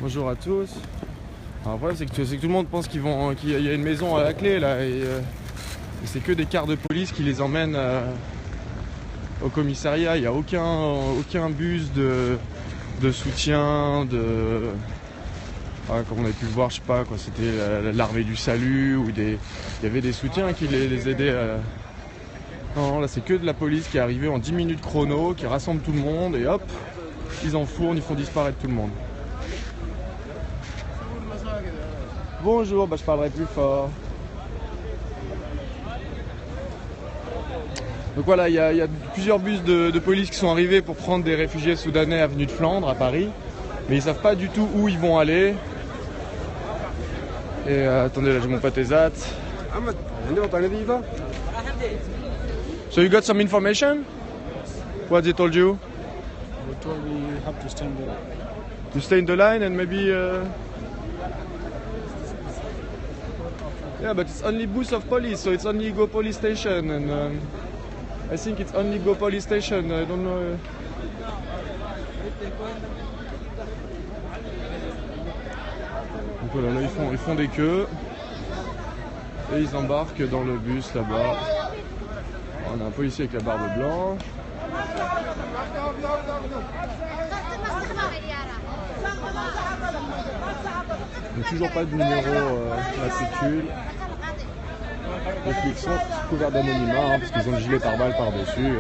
Bonjour à tous. Alors, le problème c'est que tout le monde pense qu'il y a une maison à la clé là et c'est que des cars de police qui les emmènent au commissariat. Il n'y a aucun bus de soutien, comme on a pu le voir, je sais pas quoi, c'était l'armée du salut ou il y avait des soutiens qui les aidaient. Non, là c'est que de la police qui est arrivée en 10 minutes chrono, qui rassemble tout le monde et hop, ils enfournent, ils font disparaître tout le monde. Bonjour, je parlerai plus fort. Donc voilà, il y a plusieurs bus de police qui sont arrivés pour prendre des réfugiés soudanais avenue de Flandre à Paris. Mais ils savent pas du tout où ils vont aller. Et attendez, là j'ai mon pote Ezat. So you got some information? What they told you? They told me you have to stand there. To stay in the line and maybe... Yeah, but it's only bus of police, so it's only go police station and I think it's only go police station. I don't know. Donc voilà, là ils font des queues et ils embarquent dans le bus là-bas. On a un policier avec la barbe blanche. Donc toujours pas de numéro matricule. Les flics sont couverts d'anonymat parce qu'ils ont le gilet pare-balles par-dessus.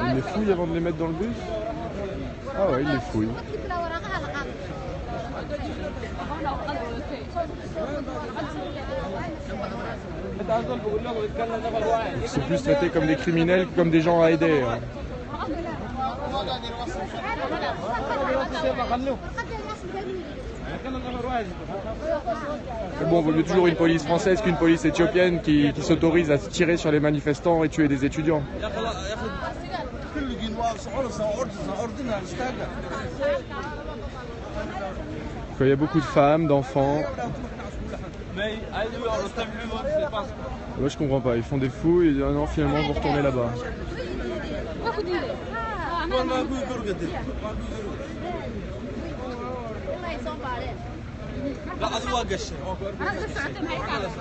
Ils les fouillent avant de les mettre dans le bus? Ah ouais, ils les fouillent. Ils sont plus traités comme des criminels que comme des gens à aider. Mais bon, il vaut mieux toujours une police française qu'une police éthiopienne qui s'autorise à tirer sur les manifestants et tuer des étudiants. Il y a beaucoup de femmes, d'enfants. Moi je comprends pas, ils font des fouilles et disent ah non finalement vous retournez là-bas.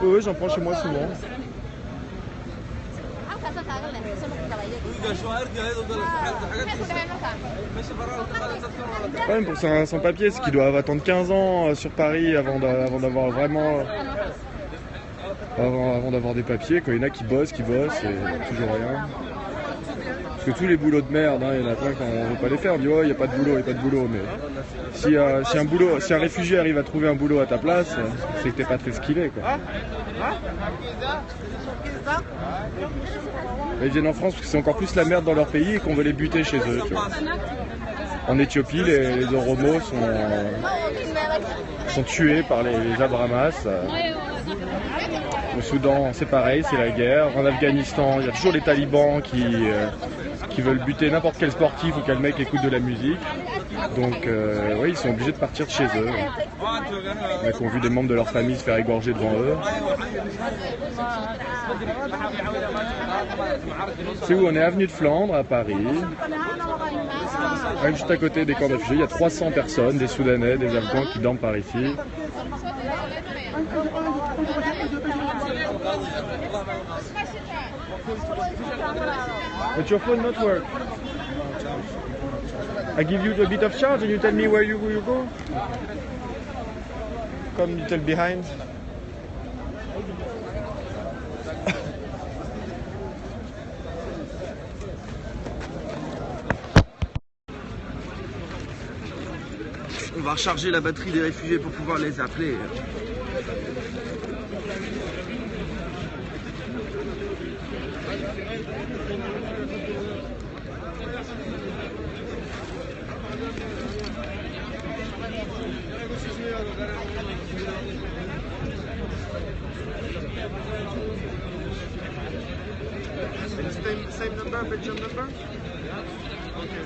Oui, j'en prends chez moi souvent. Ouais, pour sans papier, c'est qu'ils doivent attendre 15 ans sur Paris avant d'avoir vraiment... Avant d'avoir des papiers, quand il y en a qui bossent et toujours rien. Parce que tous les boulots de merde, il y en a plein quand on veut pas les faire, on dit oh il n'y a pas de boulot, mais si un réfugié arrive à trouver un boulot à ta place, c'est que t'es pas très skillé quoi. Ils viennent en France parce que c'est encore plus la merde dans leur pays et qu'on veut les buter chez eux. Tu vois. En Éthiopie, les Oromos sont tués par les Abramas. Au Soudan, c'est pareil, c'est la guerre. En Afghanistan, il y a toujours les talibans qui veulent buter n'importe quel sportif ou quel mec écoute de la musique. Donc, oui, ils sont obligés de partir de chez eux. Les mecs ont vu des membres de leur famille se faire égorger devant eux. C'est où on est avenue de Flandre, à Paris. Juste à côté des camps de réfugiés, il y a 300 personnes, des Soudanais, des Afghans qui dorment par ici. But your phone not work. I give you a bit of charge and you tell me where you go. Come little behind. On va recharger la batterie des réfugiés pour pouvoir les appeler. Same number, Belgium number? Okay.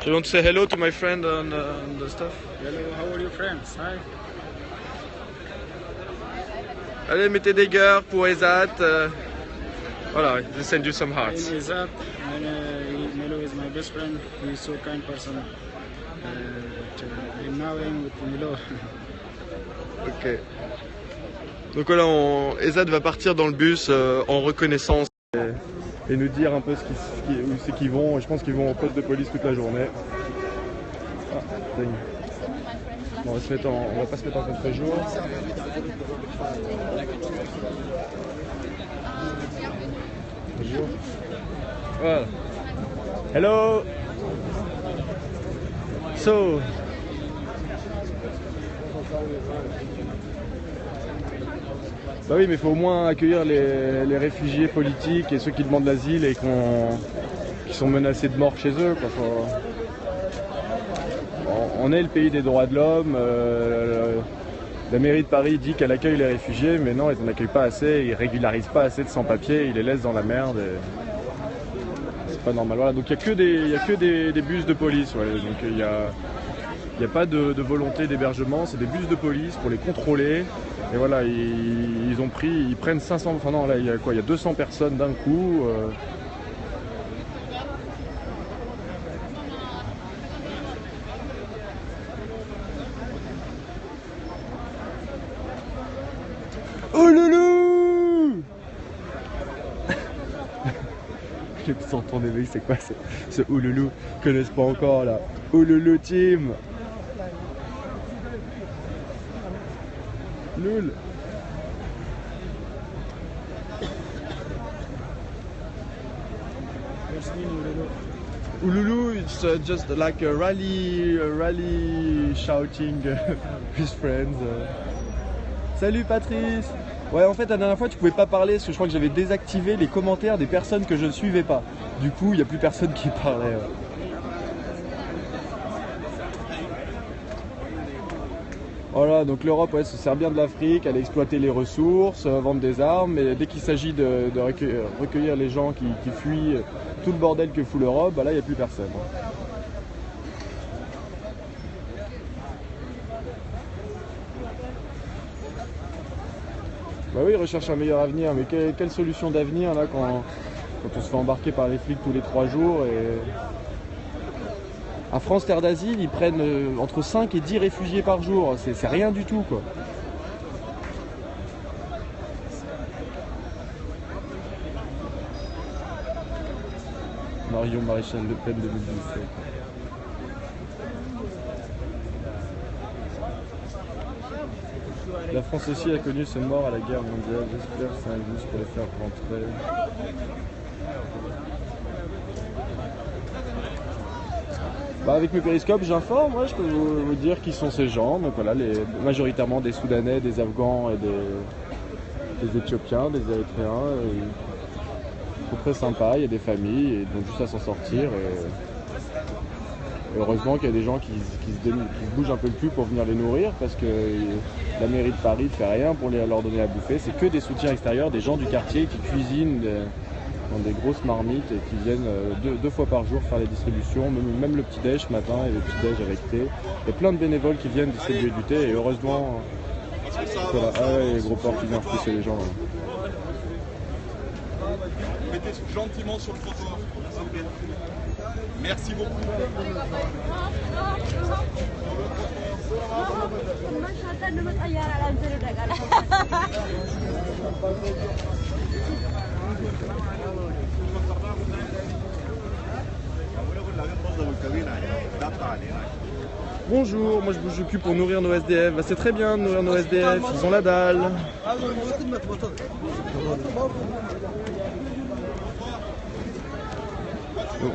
You want to say hello to my friend on the stuff? Hello, how are you friends? Hi. Allez, mettez des cœurs pour Ezat. Voilà, they send you some hearts. In Izat, Melo is my best friend. He is so kind person. I'm now in with Melo. Ok. Donc voilà, Ezat va partir dans le bus en reconnaissance et nous dire un peu où c'est qu'ils vont. Je pense qu'ils vont au poste de police toute la journée. Ah, dingue. Bon, on va pas se mettre en contre-jour. Bonjour. Voilà. Hello. So. Bah oui, mais il faut au moins accueillir les réfugiés politiques et ceux qui demandent l'asile et qui sont menacés de mort chez eux, quoi. On est le pays des droits de l'homme. La mairie de Paris dit qu'elle accueille les réfugiés, mais non, ils n'en accueillent pas assez, ils régularisent pas assez de sans-papiers, ils les laissent dans la merde. C'est pas normal. Voilà, donc il n'y a que des bus de police. Ouais. Donc il n'y a pas de volonté d'hébergement, c'est des bus de police pour les contrôler. Et voilà, ils prennent 500, enfin non, là il y a quoi, il y a 200 personnes d'un coup. Oh loulou! Je vais s'entendre, mais c'est quoi ce ouloulou? Ils connaissent pas encore là. Ouloulou team! Loul! Ouloulou, it's just like a rally shouting with friends. Salut Patrice! Ouais, en fait la dernière fois tu pouvais pas parler parce que je crois que j'avais désactivé les commentaires des personnes que je ne suivais pas. Du coup il n'y a plus personne qui parlait. Voilà, donc l'Europe se sert bien de l'Afrique, elle a exploité les ressources, vendre des armes, mais dès qu'il s'agit de recueillir les gens qui fuient tout le bordel que fout l'Europe, bah là il n'y a plus personne. Bah oui, ils recherchent un meilleur avenir, mais quelle solution d'avenir là quand on se fait embarquer par les flics tous les 3 jours et... À France Terre d'Asile, ils prennent entre 5 et 10 réfugiés par jour, c'est rien du tout quoi. Marion Maréchal Le Pen 2017. La France aussi a connu ses morts à la guerre mondiale, j'espère que c'est injuste pour les faire rentrer. Bah avec mes périscopes j'informe, ouais, je peux vous dire qui sont ces gens, donc voilà, majoritairement des Soudanais, des Afghans et des Éthiopiens, des Érythréens. C'est très sympa, il y a des familles, et donc juste à s'en sortir. Et heureusement qu'il y a des gens qui se bougent un peu le cul pour venir les nourrir, parce que la mairie de Paris ne fait rien pour leur donner à bouffer. C'est que des soutiens extérieurs, des gens du quartier qui cuisinent dans des grosses marmites et qui viennent 2 fois par jour faire les distributions, même le petit-déj ce matin et le petit-déj avec thé. Il y a plein de bénévoles qui viennent distribuer du thé et heureusement, voilà. Ah ouais, les gros porcs qui viennent repousser les gens. Mettez gentiment sur le trottoir. Merci beaucoup. Bonjour, moi je bouge le cul pour nourrir nos SDF. Bah, c'est très bien de nourrir nos SDF, ils ont la dalle. Oh.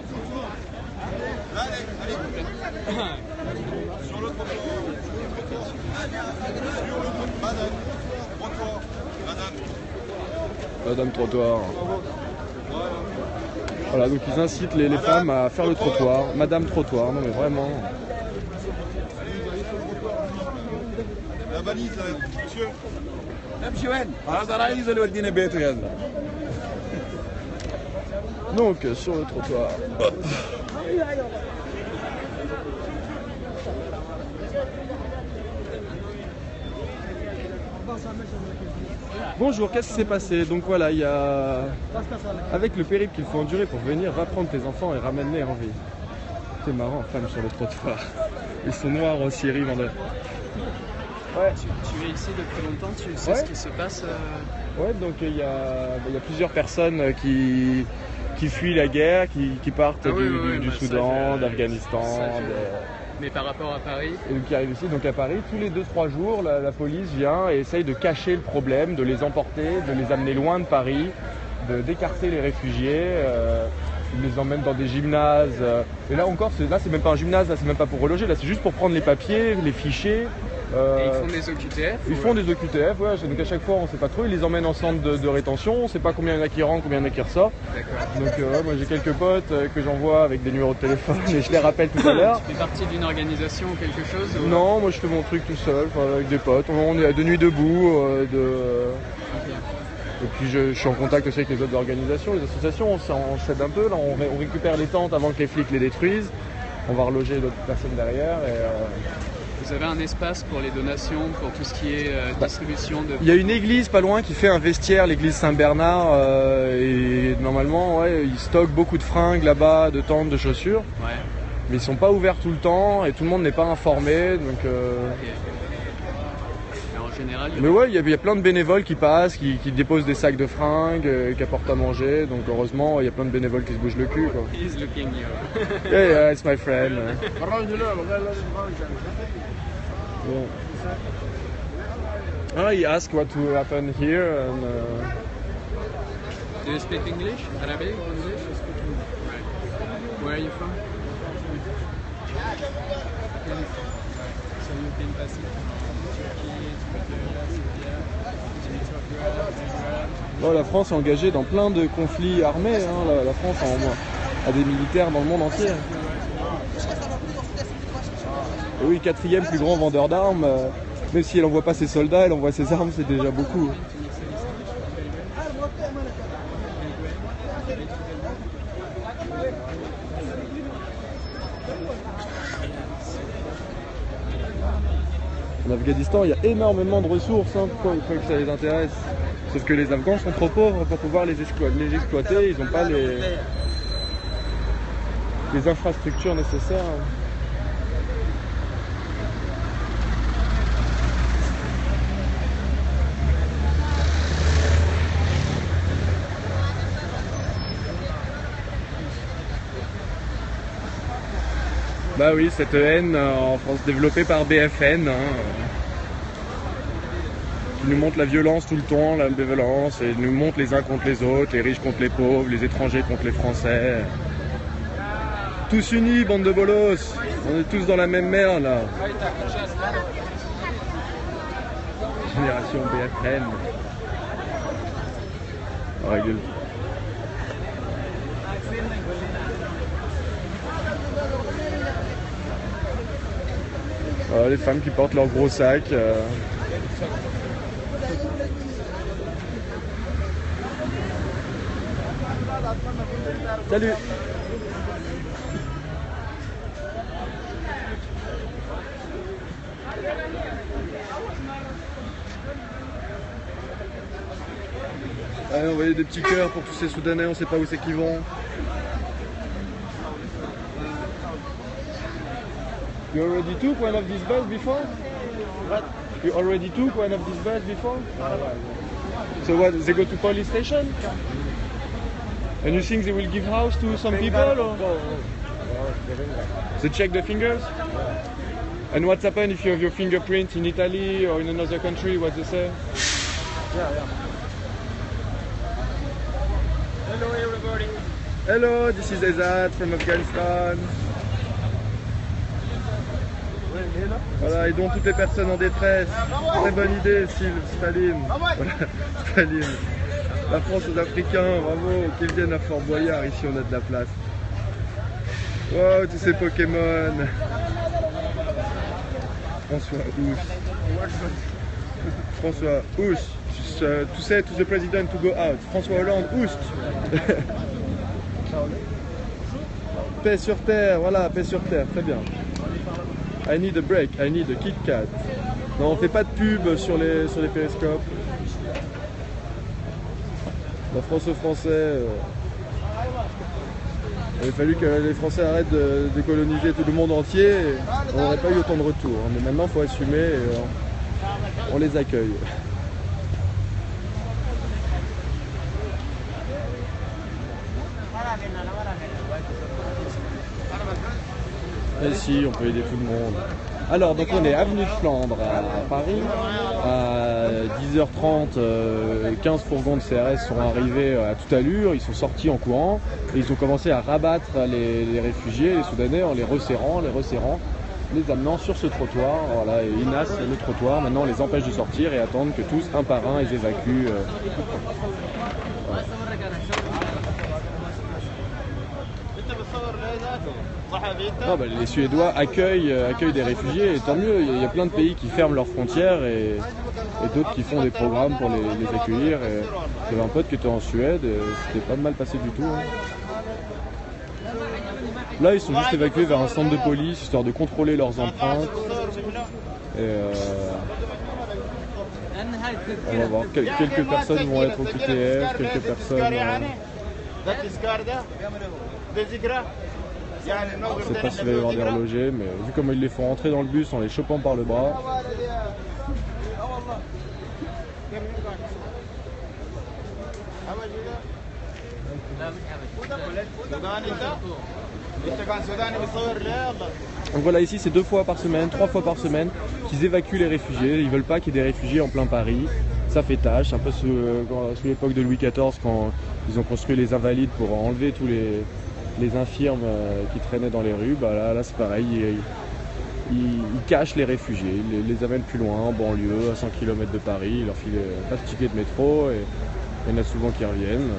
Sur le trottoir. Madame Trottoir. Voilà, donc ils incitent les femmes à faire le trottoir. Madame Trottoir, non mais vraiment. La valise, monsieur. Donc sur le trottoir. Bonjour, qu'est-ce qui s'est passé? Donc voilà, il y a... Avec le périple qu'il faut endurer pour venir, va prendre tes enfants et ramène-les en vie. C'est marrant, femme sur le trottoir. Ils sont noirs en Syrie, vendeur. Ouais. Tu es ici depuis longtemps, tu sais ce qui se passe Ouais, donc il y a plusieurs personnes qui fuient la guerre, qui partent du Soudan, d'Afghanistan. Mais par rapport à Paris Et donc qui arrivent ici, donc à Paris, tous les 2-3 jours, la police vient et essaye de cacher le problème, de les emporter, de les amener loin de Paris, d'écarter les réfugiés. Ils les emmènent dans des gymnases. Et là encore, c'est même pas un gymnase, là c'est même pas pour reloger, là c'est juste pour prendre les papiers, les fichiers. Et ils font des OQTF? Ils font des OQTF, ouais. Donc à chaque fois on sait pas trop, ils les emmènent en centre de rétention, on sait pas combien il y en a qui rentrent, combien il y en a qui ressortent. Donc moi j'ai quelques potes que j'envoie avec des numéros de téléphone et je les rappelle tout à l'heure. Tu fais partie d'une organisation ou quelque chose ou... Non, moi je fais mon truc tout seul, avec des potes. On est à de nuit debout, Et puis je suis en contact aussi avec les autres organisations, les associations, on s'aide un peu, là on récupère les tentes avant que les flics les détruisent. On va reloger d'autres personnes derrière. Vous avez un espace pour les donations, pour tout ce qui est distribution de... Il y a une église pas loin qui fait un vestiaire, l'église Saint-Bernard, et normalement ils stockent beaucoup de fringues là-bas, de tentes, de chaussures. Ouais. Mais ils sont pas ouverts tout le temps et tout le monde n'est pas informé. Donc, En général, mais ouais, il y a plein de bénévoles qui passent, qui déposent des sacs de fringues, qui apportent à manger. Donc heureusement, il y a plein de bénévoles qui se bougent le cul, quoi. He's looking you. Yeah, it's my friend. Bon. He asked what will happen here. And, Do you speak English? Arabic? English? Right. Where are you from? So you've been passing bon, la France est engagée dans plein de conflits armés. Hein. La France a des militaires dans le monde entier. Et oui, 4e plus grand vendeur d'armes. Même si elle n'envoie pas ses soldats, elle envoie ses armes, c'est déjà beaucoup. En Afghanistan, il y a énormément de ressources, hein, pourquoi il faut que ça les intéresse. Sauf que les Afghans sont trop pauvres pour pouvoir les exploiter, ils n'ont pas les infrastructures nécessaires. Bah oui, cette haine en France développée par BFN, hein, qui nous montre la violence tout le temps, la violence, et nous montre les uns contre les autres, les riches contre les pauvres, les étrangers contre les Français. Tous unis, bande de bolos, on est tous dans la même merde là. Génération BFN. Oh, gueule. Les femmes qui portent leurs gros sacs. Salut. Allez, on voyait des petits cœurs pour tous ces Soudanais, on sait pas où c'est qu'ils vont. You already took one of these bus before? What? You already took one of these bus before? So what, they go to police station? And you think they will give house to some people? Or? They check the fingers? And what's happened if you have your fingerprint in Italy or in another country? What they say? Yeah. Hello everybody. Hello, this is Ezad from Afghanistan. Voilà, aidons toutes les personnes en détresse. Très bonne idée, Staline. Voilà, Staline. La France aux Africains, bravo, qu'ils viennent à Fort Boyard, ici on a de la place. Wow, tous ces Pokémon. François Ous. François Ous. To say to the president to go out. François Hollande, Oust. Paix sur terre, voilà, paix sur terre, très bien. I need a break, I need a Kit Kat. Non, on fait pas de pub sur les périscopes. La France aux Français. Il a fallu que les Français arrêtent de coloniser tout le monde entier. Et on n'aurait pas eu autant de retours. Hein. Mais maintenant, il faut assumer et on les accueille. Ici, on peut aider tout le monde. Alors, donc on est avenue de Flandre à Paris. À 10h30, 15 fourgons de CRS sont arrivés à toute allure. Ils sont sortis en courant et ils ont commencé à rabattre les réfugiés, les Soudanais, en les resserrant, les amenant sur ce trottoir. Voilà, et ils nassent le trottoir. Maintenant, on les empêche de sortir et attendent que tous, un par un, ils évacuent. Voilà. Ah bah, les Suédois accueillent des réfugiés et tant mieux, il y a plein de pays qui ferment leurs frontières et d'autres qui font des programmes pour les accueillir. J'avais un pote qui était en Suède et c'était pas mal passé du tout. Hein. Là ils sont juste évacués vers un centre de police histoire de contrôler leurs empreintes. Et on va voir, quelques personnes vont être au QTF, quelques personnes... Je ne sais pas s'il va y avoir des relogés, mais vu comment ils les font rentrer dans le bus en les chopant par le bras. Donc voilà, ici c'est 2 fois par semaine, 3 fois par semaine qu'ils évacuent les réfugiés. Ils veulent pas qu'il y ait des réfugiés en plein Paris. Ça fait tâche, un peu sous l'époque de Louis XIV quand ils ont construit les Invalides pour enlever tous les infirmes qui traînaient dans les rues. Bah là c'est pareil, ils cachent les réfugiés, ils les amènent plus loin, en banlieue, à 100 km de Paris, ils leur filent pas de ticket de métro et il y en a souvent qui reviennent.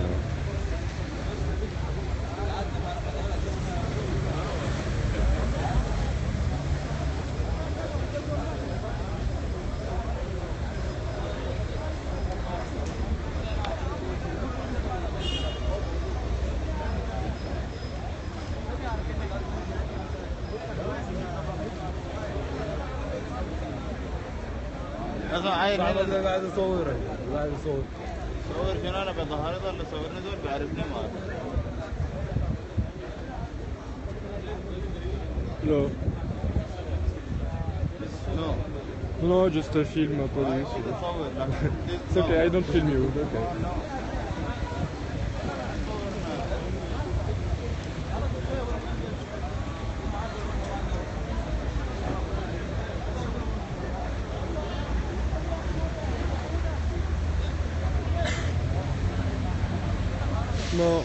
قاعد اصور صور شنو انا بظهر ولا صورنا دول بيعرفني ما Hello. No, just a film police. It's okay, I don't film you. Okay. No.